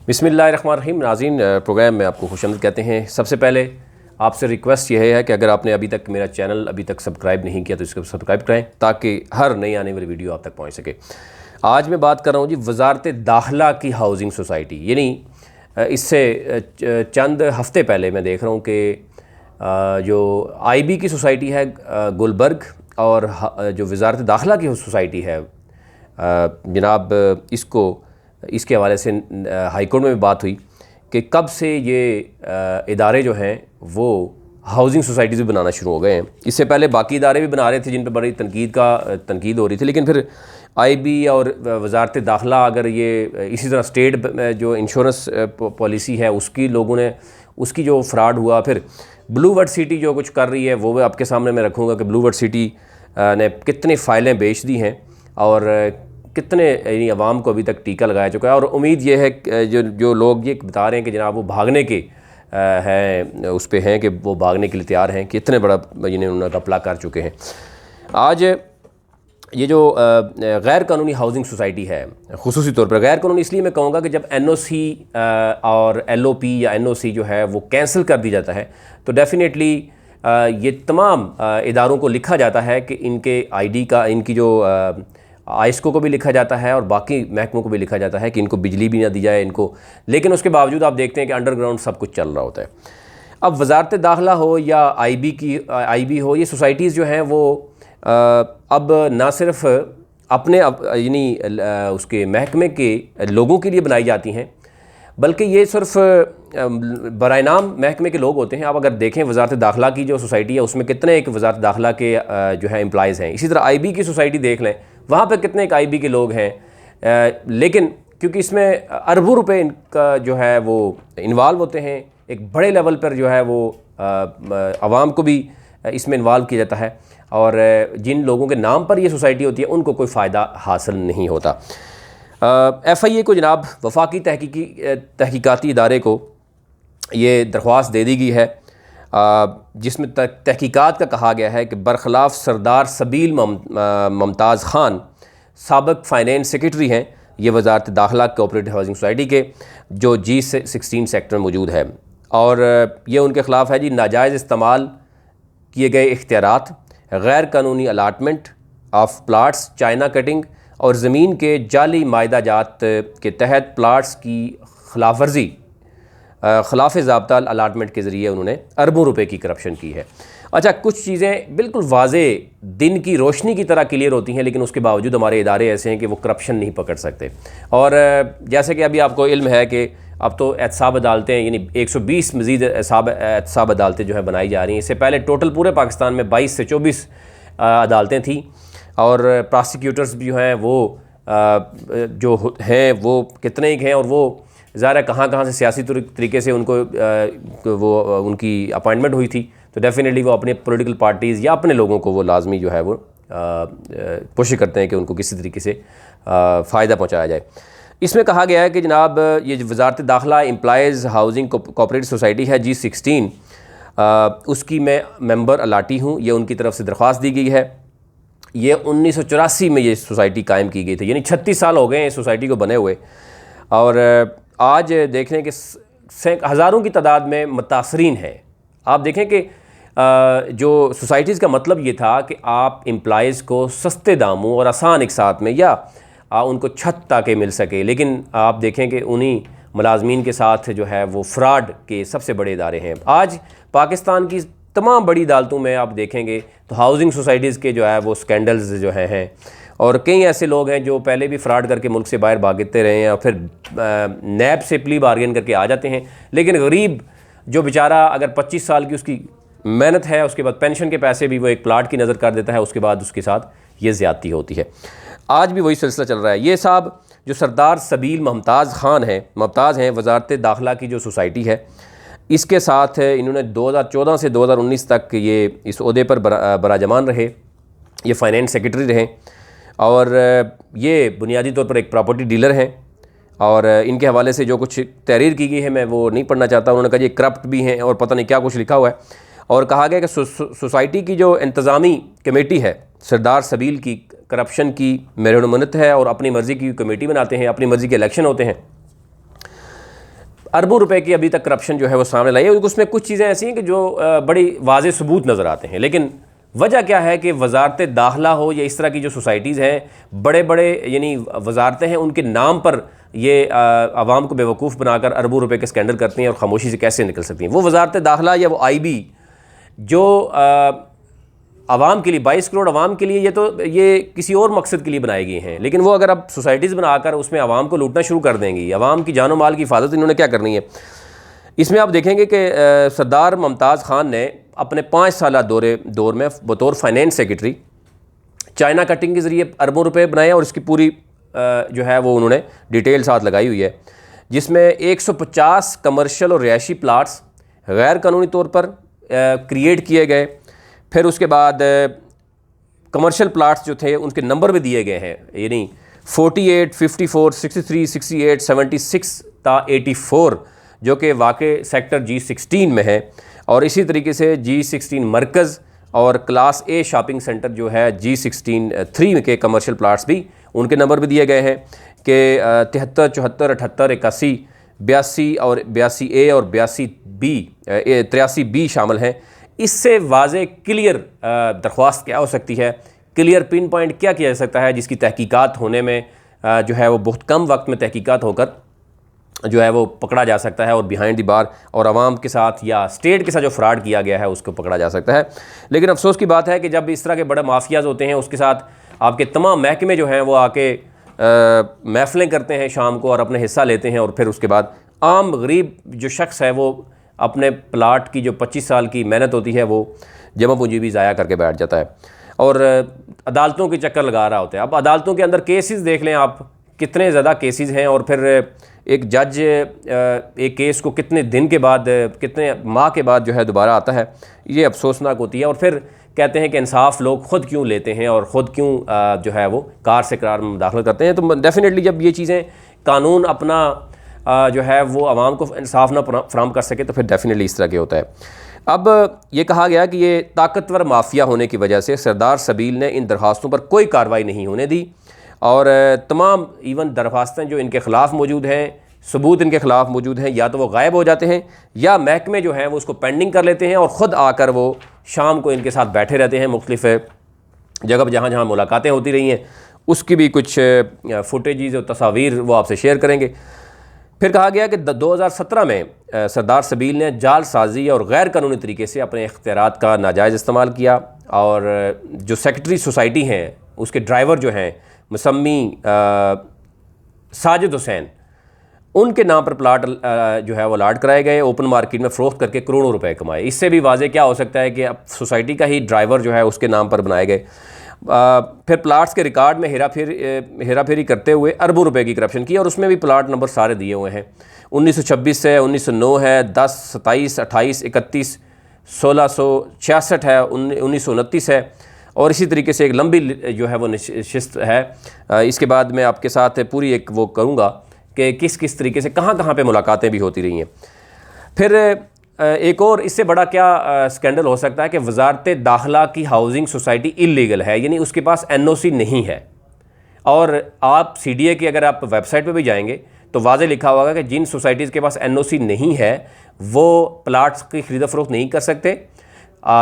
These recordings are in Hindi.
बिस्मिल्लाहिर्रहमानिर्रहीम। नाज़रीन, प्रोग्राम में आपको खुशामदीद कहते हैं। सबसे पहले आपसे रिक्वेस्ट यह है कि अगर आपने अभी तक मेरा चैनल अभी तक सब्सक्राइब नहीं किया तो इसको सब्सक्राइब करें ताकि हर नई आने वाली वीडियो आप तक पहुंच सके। आज मैं बात कर रहा हूं जी वज़ारत दाखिला की हाउसिंग सोसाइटी, यानी इससे चंद हफ़्ते पहले मैं देख रहा हूं कि जो IB की सोसाइटी है गुलबर्ग और जो वज़ारत दाखिला की सोसाइटी है जनाब, इसके हवाले से हाई कोर्ट में भी बात हुई कि कब से ये इदारे जो हैं वो हाउसिंग सोसाइटीज़ भी बनाना शुरू हो गए हैं। इससे पहले बाकी इदारे भी बना रहे थे जिन पर बड़ी तनकीद हो रही थी, लेकिन फिर IB और वज़ारत दाखिला अगर ये इसी तरह स्टेट जो इंश्योरेंस पॉलिसी है उसकी लोगों ने उसकी जो फ्रॉड हुआ, फिर ब्लू वर्ड सिटी जो कुछ कर रही है वो मैं आपके सामने मैं रखूँगा कि ब्लू वर्ड सिटी ने कितनी फ़ाइलें बेच दी हैं और कितने यानी अवाम को अभी तक टीका लगाया चुका है। और उम्मीद ये है कि जो लोग ये बता रहे हैं कि जनाब वो भागने के हैं उस पर हैं कि वो भागने के लिए तैयार हैं कि इतने बड़ा जिन्हें उन्होंने घपला कर चुके हैं। आज ये जो गैर कानूनी हाउसिंग सोसाइटी है, खुसूसी तौर पर गैर कानूनी इसलिए मैं कहूँगा कि जब NOC और LOP या NOC जो है वो कैंसिल कर दी जाता है तो डेफ़िनेटली ये तमाम इदारों को लिखा जाता है कि इनके ID का, इनकी जो ISCO को भी लिखा जाता है और बाकी महकमों को भी लिखा जाता है कि इनको बिजली भी ना दी जाए इनको, लेकिन उसके बावजूद आप देखते हैं कि अंडरग्राउंड सब कुछ चल रहा होता है। अब वज़ारत दाखिला हो या IB हो, ये सोसाइटीज़ जो हैं वो अब ना सिर्फ अपने यानी उसके महकमे के लोगों के लिए बनाई जाती हैं, बल्कि ये सिर्फ बराए नाम महकमे के लोग होते हैं। आप अगर देखें वज़ारत दाखिला की जो सोसाइटी है उसमें कितने एक वज़ारत दाखिला के जो है एम्प्लॉइज़ हैं। इसी तरह IB की सोसाइटी देख लें, वहाँ पे कितने एक IB के लोग हैं, लेकिन क्योंकि इसमें अरबों रुपए इनका जो है वो इन्वॉल्व होते हैं, एक बड़े लेवल पर जो है वो आवाम को भी इसमें इन्वॉल्व किया जाता है और जिन लोगों के नाम पर ये सोसाइटी होती है उनको कोई फ़ायदा हासिल नहीं होता। FIA को जनाब वफाकी तहकीकाती इदारे को ये दरख्वास्त दे दी गई है जिसमें तहकीकात का कहा गया है कि बरखिलाफ़ सरदार सबील मुमताज़ ख़ान साबिक़ फाइनेंस सेक्रेटरी हैं, ये वज़ारत दाखिला कोऑपरेटिव हाउसिंग सोसाइटी के जो G16 सेक्टर में मौजूद है, और ये उनके ख़िलाफ़ है जी नाजायज़ इस्तेमाल किए गए इख्तियारात, गैर कानूनी allotment of plots, China cutting और ज़मीन के जाली मायदा जात के तहत प्लाट्स की खिलाफ वर्जी, खिलाफ ज़ाब्ता अलाटमेंट के ज़रिए उन्होंने अरबों रुपए की करप्शन की है। अच्छा, कुछ चीज़ें बिल्कुल वाज़े दिन की रोशनी की तरह क्लियर होती हैं, लेकिन उसके बावजूद हमारे इदारे ऐसे हैं कि वो करप्शन नहीं पकड़ सकते। और जैसे कि अभी आपको इल्म है कि अब तो एहतसाब अदालतें यानी 120 मज़ीद एहतसाब अदालतें जो है बनाई जा रही हैं। इससे पहले टोटल पूरे पाकिस्तान में 22 से 24 अदालतें थीं और प्रोसिक्यूटर्स भी जो हैं वो जो हैं वो कितने ही हैं, और वो ज़ाहिर कहाँ से सियासी तरीके से उनको वो उनकी अपॉइंटमेंट हुई थी, तो डेफ़िनेटली वो अपने पॉलिटिकल पार्टीज़ या अपने लोगों को वो लाजमी जो है वो कोशिश करते हैं कि उनको किसी तरीके से फ़ायदा पहुँचाया जाए। इसमें कहा गया है कि जनाब ये वज़ारत दाखिला एम्प्लॉइज़ हाउसिंग कोऑपरेटिव सोसाइटी है G16, उसकी मैं मेंबर अलाटी हूँ। ये उनकी तरफ से दरख्वास्त दी गई है। ये 1984 में ये सोसाइटी कायम की गई थी, यानी 36 साल हो गए हैं इस सोसाइटी को बने हुए, और आज देखने के हज़ारों की तादाद में मुतासरीन हैं। आप देखें कि जो सोसाइटीज़ का मतलब ये था कि आप एम्प्लॉइज़ को सस्ते दामों और आसान एक साथ में या उनको छत ताकि मिल सके, लेकिन आप देखें कि उन्हीं मुलाजमीन के साथ जो है वो फ्रॉड के सबसे बड़े इदारे हैं। आज पाकिस्तान की तमाम बड़ी अदालतों में आप देखेंगे तो हाउसिंग सोसाइटीज़ के जो है वो स्कैंडल्स जो हैं और कई ऐसे लोग हैं जो पहले भी फ्रॉड करके मुल्क से बाहर भागते रहे हैं और फिर नैब से प्ली बार्गेन करके आ जाते हैं, लेकिन गरीब जो बेचारा अगर 25 साल की उसकी मेहनत है, उसके बाद पेंशन के पैसे भी वो एक प्लाट की नज़र कर देता है, उसके बाद उसके साथ ये ज़्यादती होती है। आज भी वही सिलसिला चल रहा है। ये साहब जो सरदार सबील मुमताज़ हैं वज़ारत दाखिला की जो सोसाइटी है, इसके साथ इन्होंने 2014 से 2019 तक ये इस ओहदे पर बराजमान रहे, ये फाइनेंस सेक्रेटरी रहे, और ये बुनियादी तौर पर एक प्रॉपर्टी डीलर हैं। और इनके हवाले से जो कुछ तहरीर की गई है मैं वो नहीं पढ़ना चाहता। उन्होंने कहा ये करप्ट भी हैं और पता नहीं क्या कुछ लिखा हुआ है, और कहा गया कि सोसाइटी की जो इंतज़ामी कमेटी है सरदार सबील की करप्शन की मेहरबानत है और अपनी मर्ज़ी की कमेटी बनाते हैं, अपनी मर्ज़ी के इलेक्शन होते हैं। अरबों रुपए की अभी तक करप्शन जो है वो सामने लाई है। उसमें कुछ चीज़ें ऐसी हैं कि जो बड़ी वाज़ेह सबूत नज़र आते हैं, लेकिन वजह क्या है कि वजारत दाखिला हो या इस तरह की जो सोसाइटीज़ हैं, बड़े बड़े यानी वजारतें हैं, उनके नाम पर ये आवाम को बेवकूफ़ बनाकर अरबों रुपए के स्कैंडल करती हैं और खामोशी से कैसे निकल सकती हैं। वो वजारत दाखिला या वो IB जो आवाम के लिए 22 करोड़ आवाम के लिए, ये किसी और मकसद के लिए बनाए गए हैं, लेकिन वो अगर अब सोसाइटीज़ बनाकर उसमें आवाम को लूटना शुरू कर देंगी, आवाम की जानो माल की हिफाजत इन्होंने क्या करनी है। इसमें आप देखेंगे कि सरदार मुमताज़ ख़ान ने अपने 5 साल दौर में बतौर फाइनेंस सेक्रेटरी चाइना कटिंग के ज़रिए अरबों रुपए बनाए और इसकी पूरी जो है वो उन्होंने डिटेल साथ लगाई हुई है, जिसमें 150 कमर्शियल और रिहायशी प्लाट्स गैर कानूनी तौर पर क्रिएट किए गए। फिर उसके बाद कमर्शियल प्लाट्स जो थे उनके नंबर भी दिए गए हैं, यानी 48, 54, 63, 68, 76 ता 84 जो कि वाक़ई सेक्टर G16 में है। और इसी तरीके से G16 मरकज़ और क्लास A शॉपिंग सेंटर जो है G16 3 के कमर्शियल प्लाट्स भी उनके नंबर भी दिए गए हैं कि 73, 74, 78, 81, 82 और 82A और 82B 83B शामिल हैं। इससे वाज़े क्लियर दरख्वास्त क्या हो सकती है, क्लियर पिन पॉइंट क्या किया जा सकता है, जिसकी तहकीकात होने में जो है वो बहुत कम वक्त में तहकीकात होकर जो है वो पकड़ा जा सकता है और बिहाइंड द बार और आवाम के साथ या स्टेट के साथ जो फ्रॉड किया गया है उसको पकड़ा जा सकता है। लेकिन अफसोस की बात है कि जब इस तरह के बड़े माफियाज होते हैं, उसके साथ आपके तमाम महकमे जो हैं वो आके महफिलें करते हैं शाम को और अपने हिस्सा लेते हैं, और फिर उसके बाद आम गरीब जो शख्स है वो अपने प्लाट की जो 25 साल की मेहनत होती है वो जमा पूंजी भी ज़ाया करके बैठ जाता है और अदालतों के चक्कर लगा रहा होता है। अब अदालतों के अंदर केसेस देख लें आप, कितने ज़्यादा केसेस हैं, और फिर एक जज एक केस को कितने दिन के बाद, कितने माह के बाद जो है दोबारा आता है, ये अफसोसनाक होती है। और फिर कहते हैं कि इंसाफ लोग ख़ुद क्यों लेते हैं और ख़ुद क्यों जो है वो कार से करार में दाखिल करते हैं। तो डेफिनेटली जब ये चीज़ें कानून अपना जो है वो आवाम को इंसाफ ना फराहम कर सके तो फिर डेफिनेटली इस तरह के होता है। अब ये कहा गया कि ये ताकतवर माफिया होने की वजह से सरदार सबील ने इन दरख्वास्तों पर कोई कार्रवाई नहीं होने दी और तमाम इवन दरख्वास्तें जो इनके ख़िलाफ़ मौजूद हैं, सबूत इनके ख़िलाफ़ मौजूद हैं, या तो वो गायब हो जाते हैं या महकमे जो हैं वो उसको पेंडिंग कर लेते हैं और ख़ुद आकर वो शाम को इनके साथ बैठे रहते हैं। मुख्तलिफ़ जगह पर जहाँ जहाँ मुलाकातें होती रही हैं उसकी भी कुछ फुटेजेस और तस्वीर वो आपसे शेयर करेंगे। फिर कहा गया कि 2017 में सरदार सबील ने जालसाजी और गैर कानूनी तरीके से अपने इख्तियारात का नाजायज़ इस्तेमाल किया और जो सेक्रेटरी सोसाइटी हैं उसके ड्राइवर जो हैं मुसम्मी साजिद हुसैन, उनके नाम पर प्लाट जो है वो अलाट कराए गए, ओपन मार्केट में फ़रोख्त करके करोड़ों रुपए कमाए। इससे भी वाज़े क्या हो सकता है कि अब सोसाइटी का ही ड्राइवर जो है उसके नाम पर बनाए गए। फिर प्लाट्स के रिकॉर्ड में हेरा फेरी करते हुए अरबों रुपए की करप्शन की और उसमें भी प्लाट नंबर सारे दिए हुए हैं। 1926 है, 1909 है, 10, 27, 28, 31, 1666 है, 1929 है और इसी तरीके से एक लंबी जो है वो नशिस्त है। इसके बाद मैं आपके साथ पूरी एक वो करूँगा कि किस किस तरीके से कहाँ कहाँ पे मुलाकातें भी होती रही हैं। फिर एक और इससे बड़ा क्या स्कैंडल हो सकता है कि वजारत दाखिला की हाउसिंग सोसाइटी इल्लीगल है, यानी उसके पास NOC नहीं है। और आप CDA की अगर आप वेबसाइट पे भी जाएंगे तो वाज़े लिखा होगा कि जिन सोसाइटीज़ के पास NOC नहीं है वो प्लाट्स की खरीद फरोख्त नहीं कर सकते।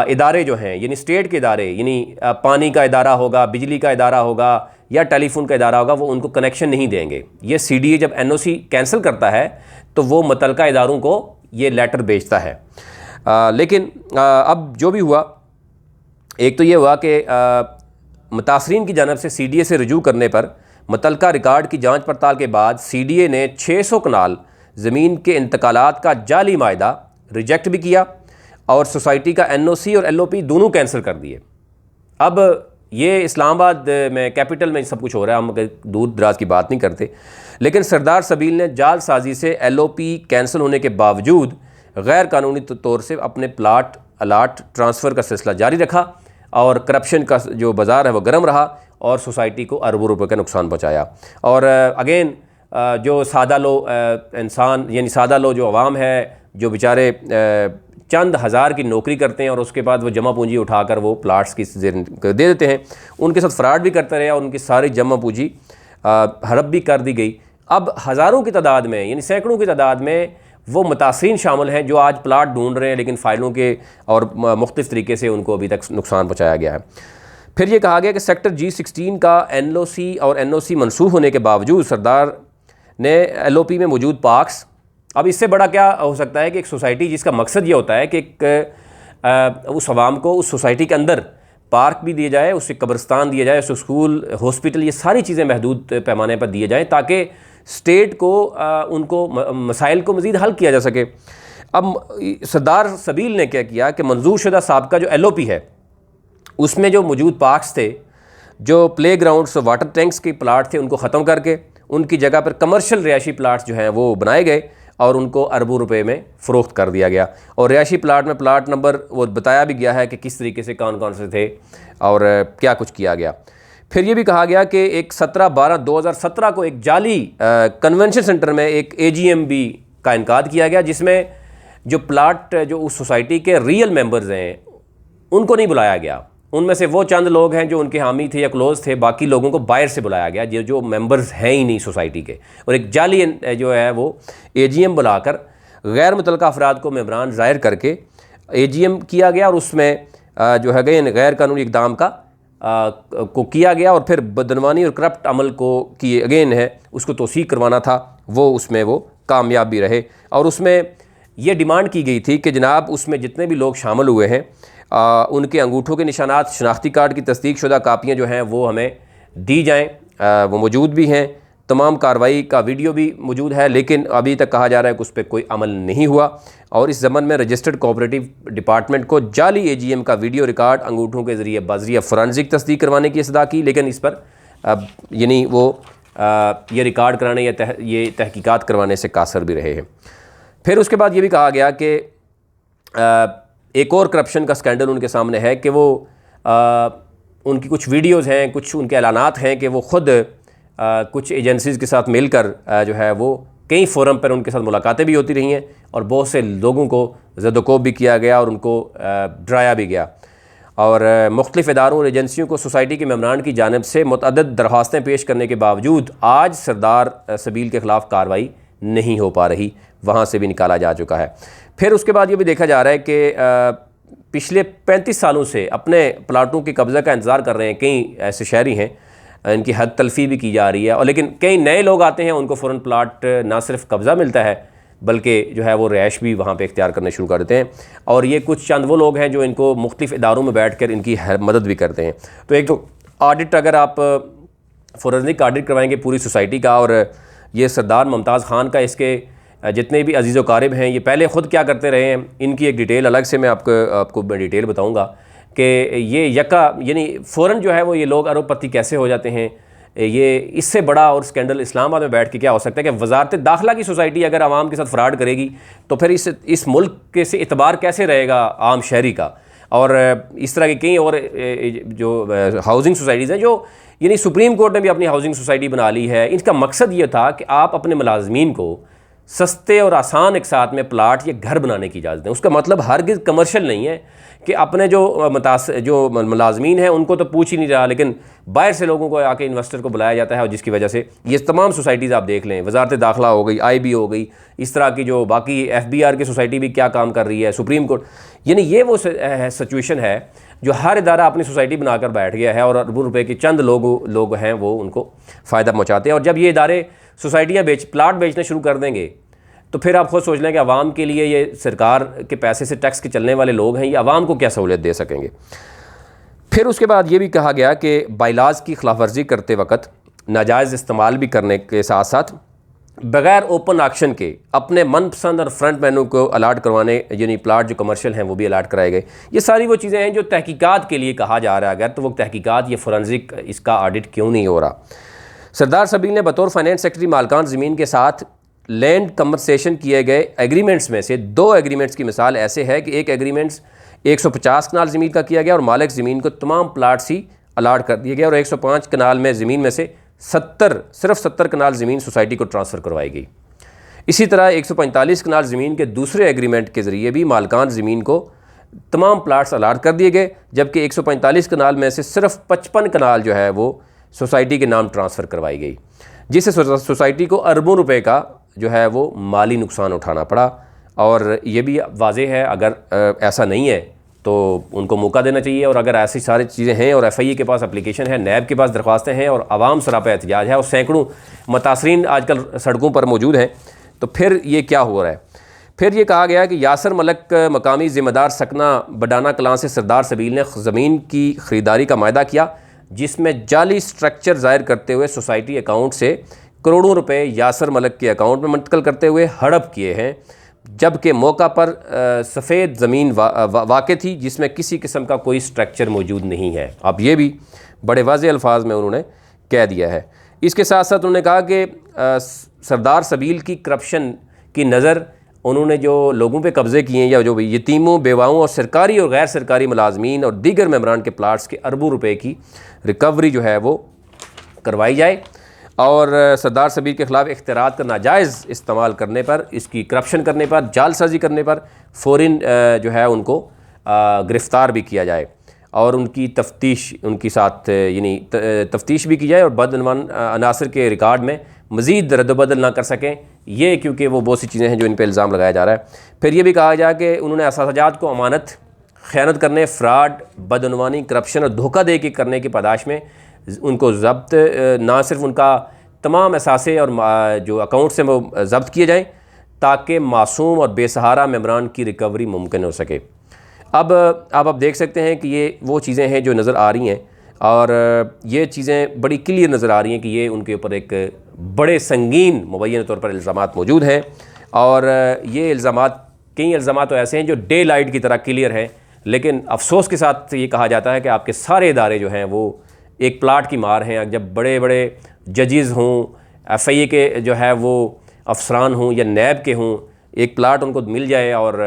इदारे जो हैं यानी स्टेट के इदारे, यानी पानी का इदारा होगा, बिजली का इदारा होगा या टेलीफोन का इदारा होगा, वो उनको कनेक्शन नहीं देंगे। ये CDA जब NOC कैंसिल करता है तो वो मुतलका इदारों को ये लेटर भेजता है। लेकिन अब जो भी हुआ, एक तो ये हुआ कि मुतासरीन की जानब से CDA से रजू करने पर मुतलका रिकॉर्ड की जांच पड़ताल के बाद CDA ने 600 कनाल ज़मीन के इंतकालात का जाली मायदा रिजेक्ट भी किया और सोसाइटी का NOC और LOP दोनों कैंसिल कर दिए। अब ये इस्लामाबाद में कैपिटल में सब कुछ हो रहा है, हम दूर दराज की बात नहीं करते, लेकिन सरदार सबील ने जालसाजी से LOP कैंसिल होने के बावजूद गैर कानूनी तौर से अपने प्लाट अलाट ट्रांसफ़र का सिलसिला जारी रखा और करप्शन का जो बाज़ार है वो गर्म रहा और सोसाइटी को अरबों रुपए का नुकसान पहुँचाया। और अगेन जो सादा लो इंसान यानी सादा लो जो अवाम है, जो बेचारे चंद हज़ार की नौकरी करते हैं और उसके बाद वो जमा पूंजी उठाकर वो प्लाट्स की दे देते हैं, उनके साथ फ्रॉड भी करते रहे और उनकी सारी जमा पूंजी हड़प भी कर दी गई। अब हज़ारों की तादाद में यानी सैकड़ों की तादाद में वो मुतासरीन शामिल हैं जो आज प्लाट ढूंढ रहे हैं, लेकिन फ़ाइलों के और मुख्तलिफ़ तरीके से उनको अभी तक नुकसान पहुँचाया गया है। फिर ये कहा गया कि सेक्टर G16 का NOC और NOC मनसूख होने के बावजूद सरदार ने LOP में मौजूद पार्क्स, अब इससे बड़ा क्या हो सकता है कि एक सोसाइटी जिसका मकसद ये होता है कि उस आवाम को उस सोसाइटी के अंदर पार्क भी दिए जाए, उससे कब्रिस्तान दिया जाए, उससे स्कूल, हॉस्पिटल, ये सारी चीज़ें महदूद पैमाने पर दिए जाएँ ताकि स्टेट को उनको मसाइल को मज़ीद हल किया जा सके। अब सरदार सबील ने क्या किया कि मंजूर शुदा साहब का जो LOP है उसमें जो मौजूद पार्क्स थे, जो प्ले ग्राउंड्स, वाटर टैंक्स के प्लाट थे, उनको ख़त्म करके उनकी जगह पर कमर्शियल रिहायशी प्लाट्स जो हैं वो बनाए गए और उनको अरबों रुपए में फ़रोख्त कर दिया गया। और रिहायशी प्लाट में प्लाट नंबर वो बताया भी गया है कि किस तरीके से कौन कौन से थे और क्या कुछ किया गया। फिर ये भी कहा गया कि एक 17/12/2017 को एक जाली कन्वेंशन सेंटर में एक AGM भी का इनकाद किया गया, जिसमें जो प्लाट जो उस सोसाइटी के रियल मेंबर्स हैं उनको नहीं बुलाया गया। उनमें से वो चंद लोग हैं जो उनके हामी थे या क्लोज थे, बाकी लोगों को बाहर से बुलाया गया जो मेंबर्स हैं ही नहीं सोसाइटी के। और एक जाली जो है वो AGM बुलाकर गैर मुतल्लका अफराद को मेंबरान ज़ाहिर करके AGM किया गया और उसमें जो है गए गैर कानूनी इक़दाम को किया गया। और फिर बदनवानी और करप्ट अमल को की अगेन है उसको तौसीक़ करवाना था, वो उसमें वो कामयाब भी रहे। और उसमें ये डिमांड की गई थी कि जनाब उसमें जितने भी लोग शामिल हुए हैं उनके अंगूठों के निशानात, शनाख्ती कार्ड की तस्दीक शुदा कापियाँ जो हैं वो हमें दी जाएँ। वो मौजूद भी हैं, तमाम कार्रवाई का वीडियो भी मौजूद है, लेकिन अभी तक कहा जा रहा है कि उस पर कोई अमल नहीं हुआ। और इस ज़मन में रजिस्टर्ड कोऑपरेटिव डिपार्टमेंट को जाली AGM का वीडियो रिकॉर्ड अंगूठों के ज़रिए बाज़रिया फ़ोरेंसिक तस्दीक करवाने की इस्तदा की, लेकिन इस पर यानी वो ये रिकॉर्ड कराने या ये तहकीकात करवाने से कासर भी रहे हैं। फिर उसके बाद ये भी कहा गया कि एक और करप्शन का स्कैंडल उनके सामने है कि वो उनकी कुछ वीडियोज़ हैं, कुछ उनके ऐलानात हैं कि वो ख़ुद कुछ एजेंसीज़ के साथ मिलकर जो है वो कई फोरम पर उनके साथ मुलाकातें भी होती रही हैं और बहुत से लोगों को ज़द-ओ-कोब भी किया गया और उनको डराया भी गया। और मुख्तलिफ़ इदारों और एजेंसियों को सोसाइटी के मेंबरान की जानिब से मुतअद्दिद दरख्वास्तें पेश करने के बावजूद आज सरदार सबील के ख़िलाफ़ कार्रवाई नहीं हो पा रही, वहाँ से भी निकाला जा चुका है। फिर उसके बाद ये भी देखा जा रहा है कि पिछले 35 सालों से अपने प्लाटों के कब्ज़े का इंतज़ार कर रहे हैं कई ऐसे शहरी हैं, इनकी हद तलफ़ी भी की जा रही है। और लेकिन कई नए लोग आते हैं, उनको फ़ौरन प्लाट ना सिर्फ कब्ज़ा मिलता है बल्कि जो है वो रहायश भी वहाँ पे इख्तियार करने शुरू कर देते हैं। और ये कुछ चंद वो लोग हैं जो इनको मुख्तलिफ़ इदारों में बैठ कर इनकी मदद भी करते हैं। तो एक तो ऑडिट अगर आप फोरेंसिक ऑडिट करवाएंगे पूरी सोसाइटी का, और ये सरदार मुमताज़ ख़ान का, इसके जितने भी अजीज़ व क़ारिब हैं, ये पहले ख़ुद क्या करते रहे हैं, इनकी एक डिटेल अलग से मैं आपको डिटेल बताऊँगा कि ये यानी फ़ौरन जो है वो ये लोग अरबपति कैसे हो जाते हैं। ये इससे बड़ा और स्कैंडल इस्लामाबाद में बैठ के क्या हो सकता है कि वज़ारत दाखिला की सोसाइटी अगर आवाम के साथ फ्रॉड करेगी तो फिर इस मुल्क के से इतबार कैसे रहेगा आम शहरी का। और इस तरह की कई और जो हाउसिंग सोसाइटीज़ हैं, जो यानी सुप्रीम कोर्ट ने भी अपनी हाउसिंग सोसाइटी बना ली है। इनका मकसद ये था कि आप अपने मुलाजमीन को सस्ते और आसान एक साथ में प्लाट या घर बनाने की इजाज़त दें। उसका मतलब हरगिज़ कमर्शियल नहीं है कि अपने जो मुलाजमीन हैं उनको तो पूछ ही नहीं रहा, लेकिन बाहर से लोगों को आके इन्वेस्टर को बुलाया जाता है, और जिसकी वजह से ये तमाम सोसाइटीज़ आप देख लें, वज़ारत दाखिला हो गई, IB हो गई, इस तरह की जो बाकी FBR की सोसाइटी भी क्या काम कर रही है, सुप्रीम कोर्ट, यानी ये वो सिचुएशन है जो हर इदारा अपनी सोसाइटी बनाकर बैठ गया है और अरबों रुपए के चंद लोग हैं वो उनको फ़ायदा पहुँचाते हैं। और जब ये इदारे सोसाइटियाँ प्लाट बेचना शुरू कर देंगे तो फिर आप खुद सोच लें कि आवाम के लिए ये सरकार के पैसे से टैक्स के चलने वाले लोग हैं, ये आवाम को क्या सहूलियत दे सकेंगे। फिर उसके बाद ये भी कहा गया कि बाइलाज़ की खिलाफ वर्जी करते वक्त नाजायज़ इस्तेमाल भी करने के साथ साथ बग़ैर ओपन ऑक्शन के अपने मनपसंद और फ्रंट मैनू को अलाट करवाने, यानी प्लाट जो कमर्शियल हैं वो भी अलाट कराए गए। ये सारी वो चीज़ें हैं जो तहकीकात के लिए कहा जा रहा है। अगर तो वो तहकीकात, ये फोरेंसिक, इसका ऑडिट क्यों नहीं हो रहा। सरदार सबील ने बतौर फाइनेंस सेक्रेटरी मालकान ज़मीन के साथ लैंड कंपनसेशन किए गए एग्रीमेंट्स में से 2 एग्रीमेंट्स की मिसाल ऐसे है कि एक एग्रीमेंट्स 150 कनाल ज़मीन का किया गया और मालिक ज़मीन को तमाम प्लाट्स ही अलाट कर दिए गए, और 105 कनाल में ज़मीन में से सिर्फ 70 कनाल ज़मीन सोसाइटी को ट्रांसफ़र करवाई गई। इसी तरह 145 कनाल ज़मीन के दूसरे एग्रीमेंट के ज़रिए भी मालकान ज़मीन को तमाम प्लाट्स अलाट कर दिए गए, जबकि 145 कनाल में से सिर्फ 55 कनाल जो है वो सोसाइटी के नाम ट्रांसफ़र करवाई गई, जिससे सोसाइटी को अरबों रुपए का जो है वो माली नुकसान उठाना पड़ा। और ये भी वाज़ेह है, अगर ऐसा नहीं है तो उनको मौका देना चाहिए। और अगर ऐसी सारी चीज़ें हैं और FIA के पास एप्लीकेशन है, नैब के पास दरख्वास्तें हैं और आवाम सरापा एहतजाज है और सैकड़ों मुतासरीन आजकल सड़कों पर मौजूद हैं, तो फिर ये क्या हो रहा है? फिर ये कहा गया कि यासर मलक मकामी ज़िम्मेदार सकना बडाना कलां से सरदार सबील ने ज़मीन की ख़रीदारी का मायदा किया, जिसमें जाली स्ट्रक्चर ज़ाहिर करते हुए सोसाइटी अकाउंट से करोड़ों रुपए यासर मलक के अकाउंट में मुंतकिल करते हुए हड़प किए हैं, जबकि मौका पर सफ़ेद ज़मीन वाक़ थी जिसमें किसी किस्म का कोई स्ट्रक्चर मौजूद नहीं है। अब ये भी बड़े वाज़ेह अल्फाज में उन्होंने कह दिया है। इसके साथ साथ उन्होंने कहा कि सरदार सबील की करप्शन की नज़र उन्होंने जो लोगों पे कब्ज़े किए हैं, या जो यतीमों, बेवाओं और सरकारी और गैर सरकारी मुलाजमीन और दीगर मेम्बरान के प्लाट्स के अरबों रुपए की रिकवरी जो है वो करवाई जाए। और सरदार सबील के ख़िलाफ़ इख्तियारात का नाजायज़ इस्तेमाल करने पर, इसकी करप्शन करने पर, जालसाजी करने पर फ़ौरन जो है उनको गिरफ़्तार भी किया जाए और उनकी तफ्तीश उनके साथ यानी तफ्तीश भी की जाए और बदअनवान अनासर के रिकॉर्ड में मज़ीद रद्द-बदल ना कर सकें। ये क्योंकि वो बहुत सी चीज़ें हैं जो इन पर इल्ज़ाम लगाया जा रहा है। फिर ये भी कहा जाए कि उन्होंने असाजात को अमानत, ख़यानत करने, फ्रॉड, बदअनवानी, करप्शन और धोखा दे के करने की पादाश में उनको ज़ब्त, ना सिर्फ उनका तमाम असासे और जो अकाउंट से वो ज़ब्त किए जाएँ ताकि मासूम और बेसहारा मेम्बरान की रिकवरी मुमकिन हो सके। अब आप देख सकते हैं कि ये वो चीज़ें हैं जो नज़र आ रही हैं और ये चीज़ें बड़ी क्लियर नज़र आ रही हैं कि ये उनके ऊपर एक बड़े संगीन मुबैन तौर पर इल्ज़ामात मौजूद हैं। और ये इल्ज़ामात, कई इल्ज़ामात तो ऐसे हैं जो डे लाइट की तरह क्लियर हैं, लेकिन अफसोस के साथ ये कहा जाता है कि आपके सारे इदारे जो हैं वो एक प्लाट की मार हैं। जब बड़े बड़े जजेज़ हों, FIA के जो है वो अफसरान हों या नैब के हों, एक प्लाट उनको मिल जाए और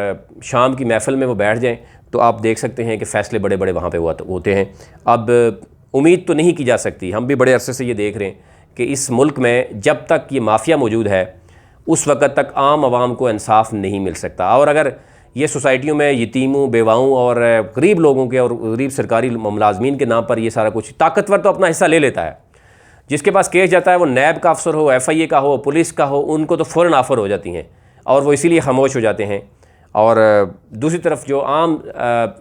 शाम की महफ़िल में वो बैठ जाएं, तो आप देख सकते हैं कि फ़ैसले बड़े बड़े वहाँ पे होते हैं। अब उम्मीद तो नहीं की जा सकती, हम भी बड़े अरसे से ये देख रहे हैं कि इस मुल्क में जब तक ये माफिया मौजूद है उस वक़्त तक आम आवाम को इंसाफ नहीं मिल सकता। और अगर ये सोसाइटियों में यतीमों, बेवाओं और गरीब लोगों के और गरीब सरकारी मुलाजमीन के नाम पर ये सारा कुछ, ताकतवर तो अपना हिस्सा ले लेता है, जिसके पास केस जाता है वो नैब का अफसर हो, FIA का हो, पुलिस का हो, उनको तो फ़ौरन ऑफ़र हो जाती हैं और वो इसीलिए खामोश हो जाते हैं। और दूसरी तरफ जो आम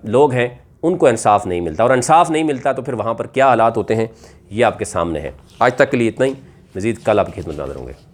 लोग हैं उनको इंसाफ नहीं मिलता, और इंसाफ नहीं मिलता तो फिर वहाँ पर क्या हालात होते हैं ये आपके सामने है। आज तक के लिए इतना ही, मज़ीद कल आपकी खिदमत में हाज़िर होंगे।